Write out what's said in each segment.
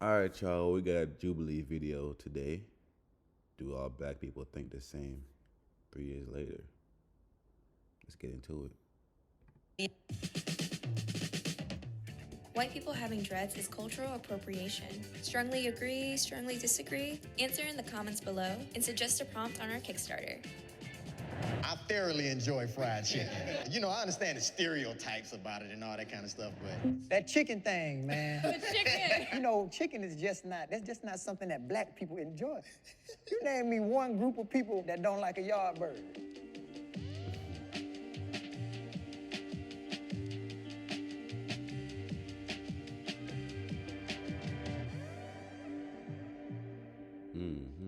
All right, y'all, we got a Jubilee video today. Do all black people think the same 3 years later? Let's get into it. White people having dreads is cultural appropriation. Strongly agree, strongly disagree? Answer in the comments below and suggest a prompt on our Kickstarter. I thoroughly enjoy fried chicken. You know, I understand the stereotypes about it and all that kind of stuff, but That chicken thing, man. The chicken. You know, chicken is that's just not something that black people enjoy. You name me one group of people that don't like a yard bird.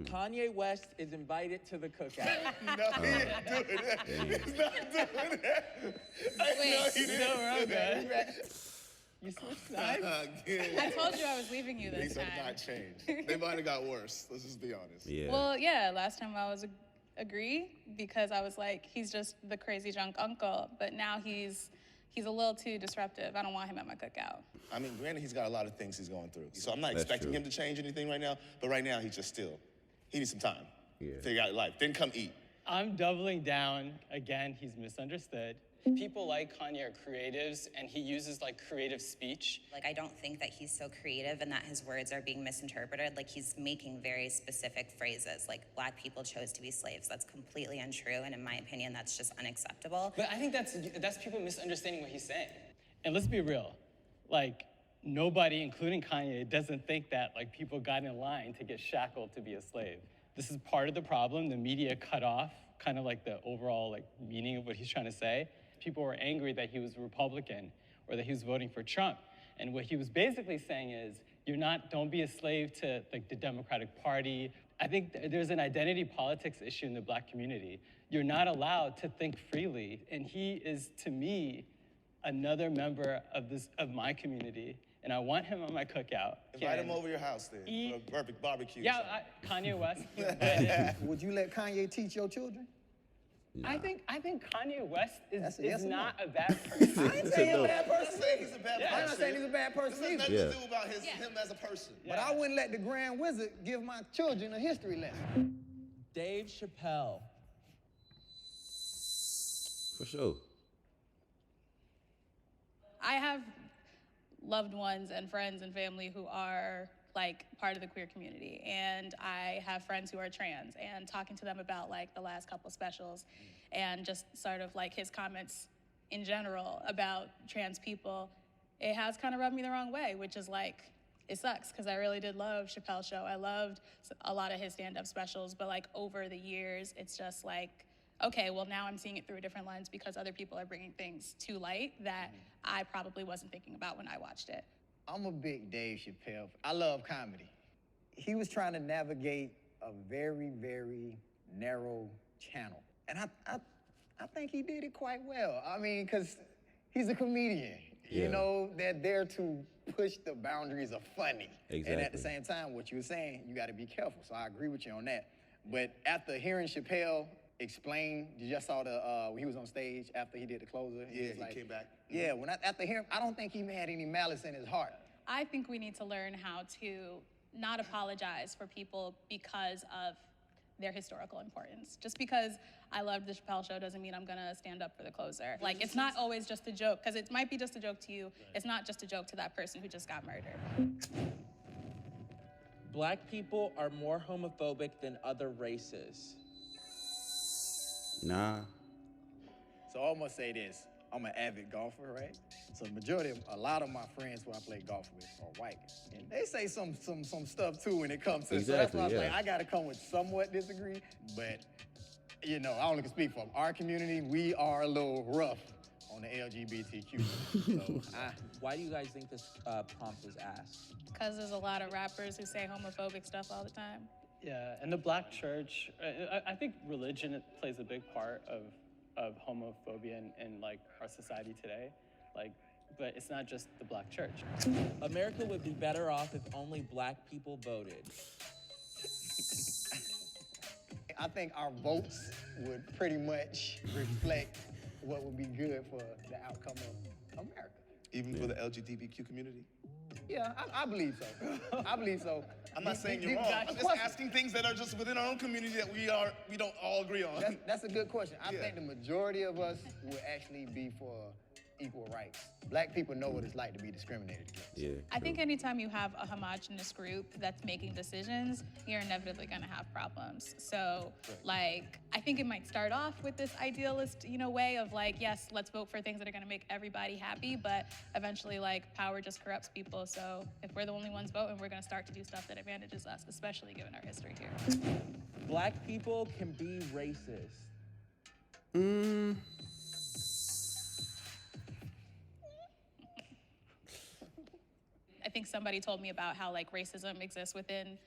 Kanye West is invited to the cookout. no, he ain't doing that. He's not doing that. Wait, he didn't. You switched sides? I told you I was leaving you this Things have time. not changed. They might have got worse. Let's just be honest. Yeah. Well, yeah, last time I was agree because I was like, he's just the crazy drunk uncle, but now he's a little too disruptive. I don't want him at my cookout. I mean, granted, he's got a lot of things he's going through. So I'm not That's expecting true. him to change anything right now, but right now he's just still, he needs some time. Yeah. Figure out life. Then come eat. I'm doubling down. Again, he's misunderstood. People like Kanye are creatives, and he uses like creative speech. Like, I don't think that he's so creative and that his words are being misinterpreted. Like, he's making very specific phrases, like black people chose to be slaves. That's completely untrue, and in my opinion, that's just unacceptable. But I think that's people misunderstanding what he's saying. And let's be real, like nobody, including Kanye, doesn't think that like people got in line to get shackled to be a slave. This is part of the problem. The media cut off kind of like the overall like meaning of what he's trying to say. People were angry that he was Republican or that he was voting for Trump. And what he was basically saying is, don't be a slave to like the Democratic Party. I think there's an identity politics issue in the black community. You're not allowed to think freely. And he is, to me, another member of my community. And I want him on my cookout. Invite him over your house then for a perfect barbecue. Yeah, Kanye West. Would you let Kanye teach your children? Nah. I think Kanye West That's a is yes or no? not a bad person. I ain't saying he's a bad I'm not person. saying he's a bad person. I'm not saying he's a bad This person has either. nothing Yeah. to do about him as a person. But I wouldn't let the Grand Wizard give my children a history lesson. Dave Chappelle. For sure. I have loved ones and friends and family who are like part of the queer community, and I have friends who are trans, and talking to them about like the last couple specials and just sort of like his comments in general about trans people, it has kind of rubbed me the wrong way, which is like, it sucks because I really did love Chappelle's show. I loved a lot of his stand-up specials, but like over the years, it's just like, okay, well now I'm seeing it through a different lens because other people are bringing things to light that I probably wasn't thinking about when I watched it. I'm a big Dave Chappelle. I love comedy. He was trying to navigate a very, very narrow channel. And I think he did it quite well. I mean, because he's a comedian. Yeah. You know, they're there to push the boundaries of funny. And at the Exactly. same time, what you were saying, you got to be careful. So I agree with you on that. But after hearing Chappelle explain, you just saw when he was on stage after he did the closer. Yeah, was he like, came back. Yeah, after hearing, I don't think he had any malice in his heart. I think we need to learn how to not apologize for people because of their historical importance. Just because I loved the Chappelle show doesn't mean I'm gonna stand up for the closer. Like, it's not always just a joke, because it might be just a joke to you. It's not just a joke to that person who just got murdered. Black people are more homophobic than other races. Nah. So I'm gonna say this, I'm an avid golfer, right? So a lot of my friends who I play golf with are white. And they say some stuff too when it comes to it. So that's why I was Exactly, like, yeah. I gotta come with somewhat disagree, but you know, I only can speak for our community. We are a little rough on the LGBTQ. So Why do you guys think this prompt was asked? Because there's a lot of rappers who say homophobic stuff all the time. Yeah, and the black church, I think religion plays a big part of homophobia in like our society today. Like, but it's not just the black church. America would be better off if only black people voted. I think our votes would pretty much reflect what would be good for the outcome of America. Even for the LGBTQ community? Yeah, I believe so. I believe so. I'm not saying you're wrong. I'm just asking things that are just within our own community that we don't all agree on. That's a good question. I Yeah. think the majority of us will actually be for equal rights. Black people know what it's like to be discriminated against. Yeah. I think anytime you have a homogenous group that's making decisions, you're inevitably gonna have problems. So, like, I think it might start off with this idealist, way of like, yes, let's vote for things that are gonna make everybody happy, but eventually, like, power just corrupts people. So if we're the only ones voting, we're gonna start to do stuff that advantages us, especially given our history here. Black people can be racist. I think somebody told me about how like racism exists within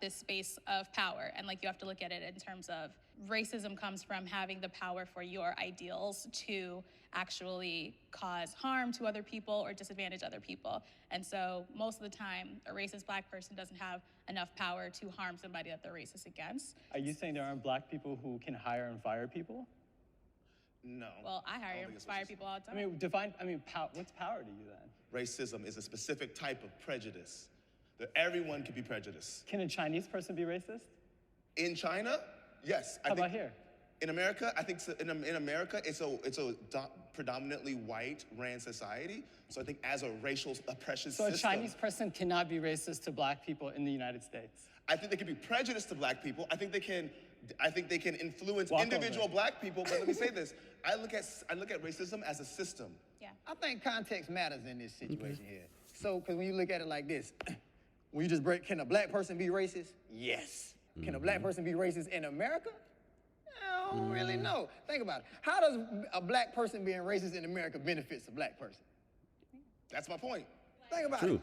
this space of power, and like you have to look at it in terms of racism comes from having the power for your ideals to actually cause harm to other people or disadvantage other people. And so most of the time, a racist Black person doesn't have enough power to harm somebody that they're racist against. Are you saying there aren't Black people who can hire and fire people? No. Well, I hire think and it's what fire she people all the I time. mean, what's power to you then? Racism is a specific type of prejudice. That everyone can be prejudiced. Can a Chinese person be racist? In China, yes. How about here? In America, I think in America, it's a predominantly white ran society. So I think as a racial oppression So system, a Chinese person cannot be racist to Black people in the United States. I think they can be prejudiced to Black people. I think they can influence Walk individual over. Black people. But let me say this: I look at racism as a system. Yeah. I think context matters in this situation here. So, because when you look at it like this, when you just can a Black person be racist? Yes. Can a Black person be racist in America? I don't really know. Think about it. How does a Black person being racist in America benefits a Black person? That's my point. Think about it.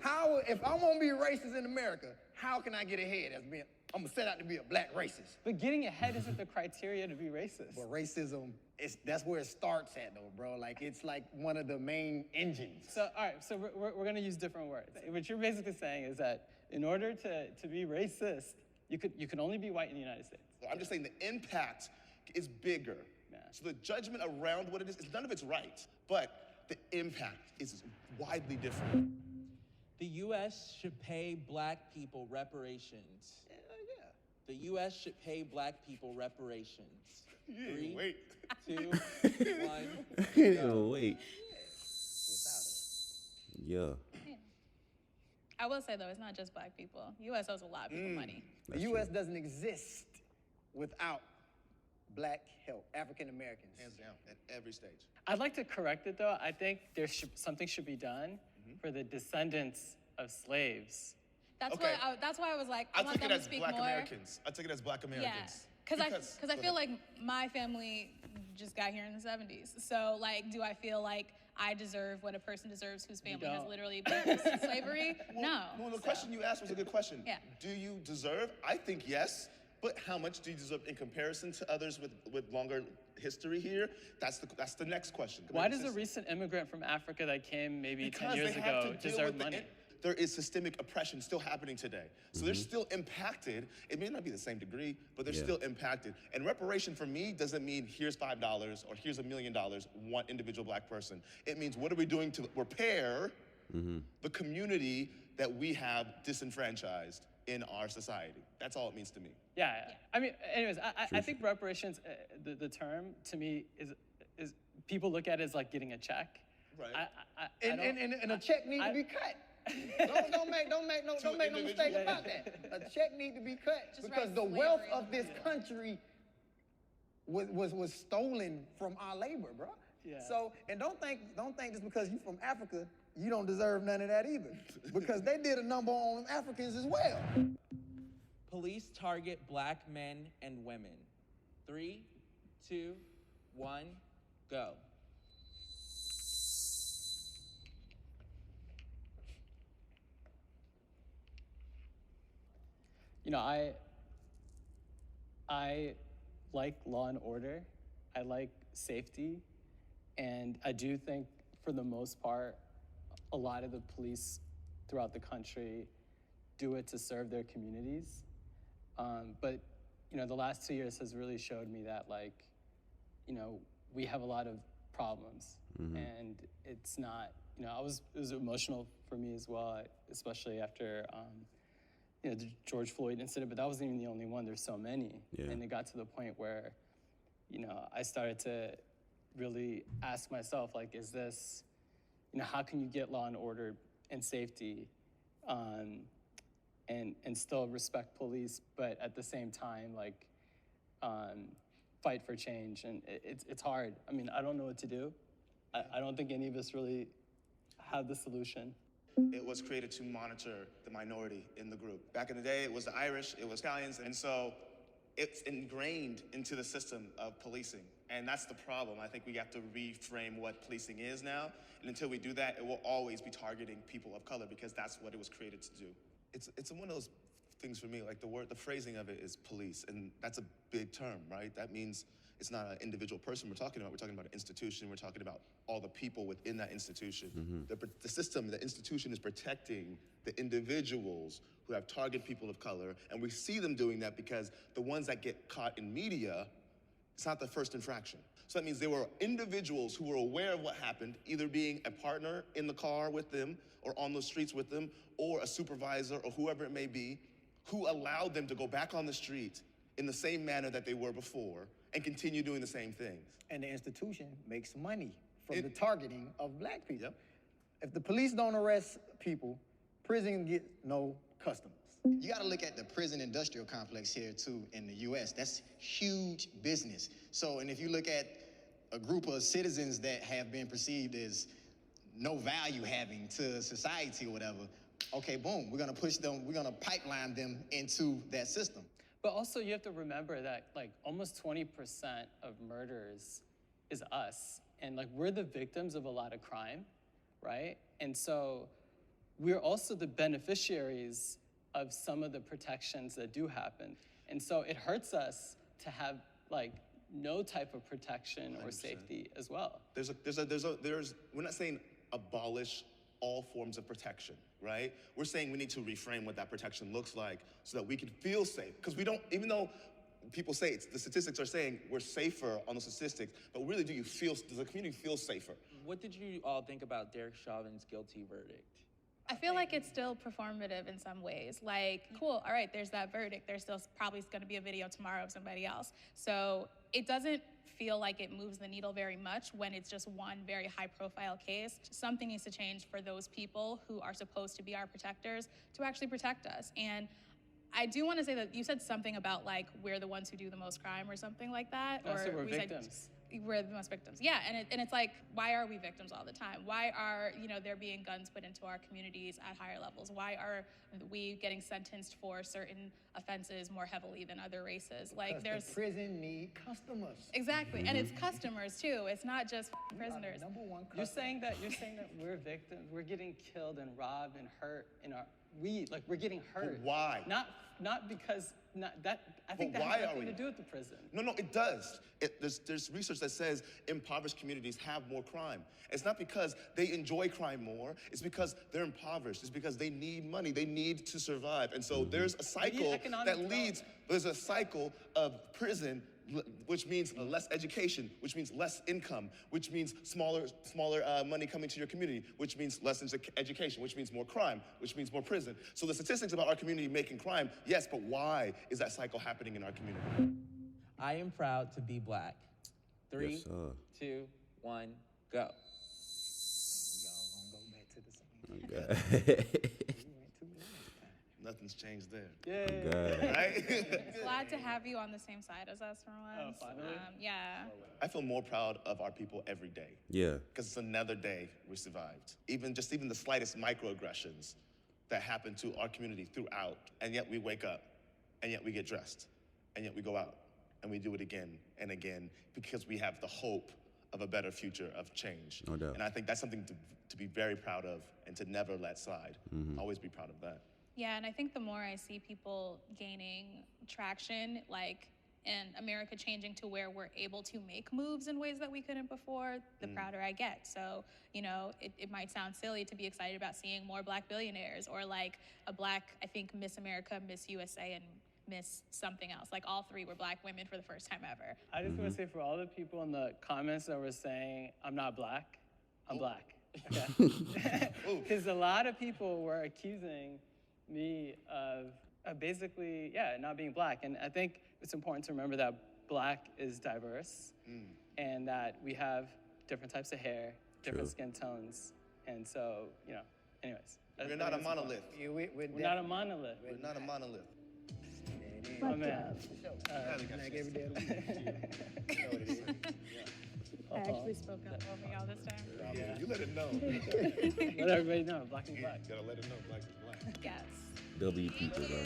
If I'm gonna be racist in America, how can I get ahead as being, I'm gonna set out to be a Black racist? But getting ahead isn't the criteria to be racist. But racism, that's where it starts at though, bro. Like, it's like one of the main engines. So, all right, so we're gonna use different words. What you're basically saying is that in order to be racist, you can only be white in the United States. I'm just saying the impact is bigger. Yeah. So the judgment around what it is, none of it's right, but the impact is widely different. The U.S. should pay Black people reparations. Yeah. The U.S. should pay Black people reparations. Yeah, 3, wait. 2, 1. Wait. Yeah. I will say though, it's not just Black people. U.S. owes a lot of people money. The U.S. doesn't exist without Black help, African Americans. Hands down, at every stage. I'd like to correct it though. I think something should be done for the descendants of slaves. That's Okay. that's why I was like, I I want took them it to as speak Black more. Americans. I took it as Black Yeah, Americans. because I Go feel ahead. like my family just got here in the 70s. So like, do I feel like I deserve what a person deserves whose family has don't. literally been through slavery? No. Well, the So- question you asked was a good question. Yeah. Do you deserve? I think yes, but how much do you deserve in comparison to others with longer history here? That's the next question. Why does a recent immigrant from Africa that came maybe 10 years ago deserve money? There is systemic oppression still happening today. So they're still impacted. It may not be the same degree, but they're still impacted. And reparation for me doesn't mean here's $5 or here's $1 million, one individual Black person. It means what are we doing to repair the community that we have disenfranchised in our society? That's all it means to me. Yeah. I mean, anyways, I think reparations, the term to me is people look at it as like getting a check. Right. And a check needs to be cut. don't make no mistake about that. A check need to be cut Just because write the wealth slavery. of this country was stolen from our labor, bro. Yeah. So, and don't think just because you from Africa, you don't deserve none of that either. Because they did a number on Africans as well. Police target Black men and women. 3, 2, 1, go. You know, I like law and order. I like safety. And I do think, for the most part, a lot of the police throughout the country do it to serve their communities. But, you know, the last 2 years has really showed me that, like, you know, we have a lot of problems. And it's not, you know, it was emotional for me as well, especially after the George Floyd incident. But that wasn't even the only one. There's so many, and it got to the point where, I started to really ask myself, like, is this, how can you get law and order and safety, and still respect police, but at the same time, like, fight for change? And it's hard. I mean, I don't know what to do. I don't think any of us really have the solution. It was created to monitor the minority in the group. Back in the day, it was the Irish, it was Italians, and so it's ingrained into the system of policing. And that's the problem. I think we have to reframe what policing is now. And until we do that, it will always be targeting people of color because that's what it was created to do. It's one of those things for me, like the phrasing of it is police, and that's a big term, right? That means it's not an individual person we're talking about an institution, we're talking about all the people within that institution. The system, the institution is protecting the individuals who have targeted people of color, and we see them doing that because the ones that get caught in media, it's not the first infraction. So that means there were individuals who were aware of what happened, either being a partner in the car with them or on the streets with them, or a supervisor or whoever it may be, who allowed them to go back on the street in the same manner that they were before and continue doing the same things. And the institution makes money from the targeting of black people. Yep. If the police don't arrest people, prison get no customers. You got to look at the prison industrial complex here too in the U.S. That's huge business. So, and if you look at a group of citizens that have been perceived as no value having to society or whatever, okay, boom, we're gonna push them, we're gonna pipeline them into that system. But also you have to remember that like almost 20% of murders is us. And like we're the victims of a lot of crime, right? And so we're also the beneficiaries of some of the protections that do happen. And so it hurts us to have like no type of protection or 100%. safety as well. We're not saying abolish all forms of protection, right? We're saying we need to reframe what that protection looks like so that we can feel safe. Because we don't, even though people say the statistics are saying we're safer on the statistics, but really does the community feel safer? What did you all think about Derek Chauvin's guilty verdict? I feel like it's still performative in some ways. Like, cool, all right, there's that verdict. There's still probably going to be a video tomorrow of somebody else. So it doesn't feel like it moves the needle very much when it's just one very high-profile case. Something needs to change for those people who are supposed to be our protectors to actually protect us. And I do want to say that you said something about like we're the ones who do the most crime or something like that. No, or so we're we said victims. we're the most victims. Yeah, and it's like, why are we victims all the time? Why are, there being guns put into our communities at higher levels? Why are we getting sentenced for certain offenses more heavily than other races? Like there's the prison need customers. Exactly, and it's customers too. It's not just prisoners. Number one customer. You're saying that we're victims. We're getting killed and robbed and hurt we're getting hurt. But why? Not because I think But that why has are nothing we? to do with the prison. No, it does. There's research that says impoverished communities have more crime. It's not because they enjoy crime more. It's because they're impoverished. It's because they need money. They need to survive. And so there's a cycle there's a cycle of prison, which means less education, which means less income, which means smaller money coming to your community, which means less education, which means more crime, which means more prison. So the statistics about our community making crime, yes, but why is that cycle happening in our community? I am proud to be black. 3, Yes, sir. 2, 1, go. We all gonna go back to the same. Okay. Nothing's changed there. Yeah. Right? Glad to have you on the same side as us for once. Finally? Yeah. I feel more proud of our people every day. Yeah. Because it's another day we survived. Even the slightest microaggressions that happen to our community throughout, and yet we wake up, and yet we get dressed, and yet we go out, and we do it again and again because we have the hope of a better future of change. No doubt. And I think that's something to be very proud of and to never let slide. Always be proud of that. Yeah, and I think the more I see people gaining traction, like in America changing to where we're able to make moves in ways that we couldn't before, the prouder I get. So, it might sound silly to be excited about seeing more black billionaires or like a black, I think, Miss America, Miss USA, and Miss something else. Like all 3 were black women for the first time ever. I just want to say for all the people in the comments that were saying, I'm not black, I'm black. Because a lot of people were accusing me of basically, not being black. And I think it's important to remember that black is diverse and that we have different types of hair, different skin tones. And so, anyways. We're not a monolith. We're not a monolith. We're not a monolith. My man. Like every day of the week. You know what it is. I actually spoke up over y'all this time. Yeah. You let it know. Let everybody know, black is black. You gotta let it know, black is black. Yes. They'll be people, bro.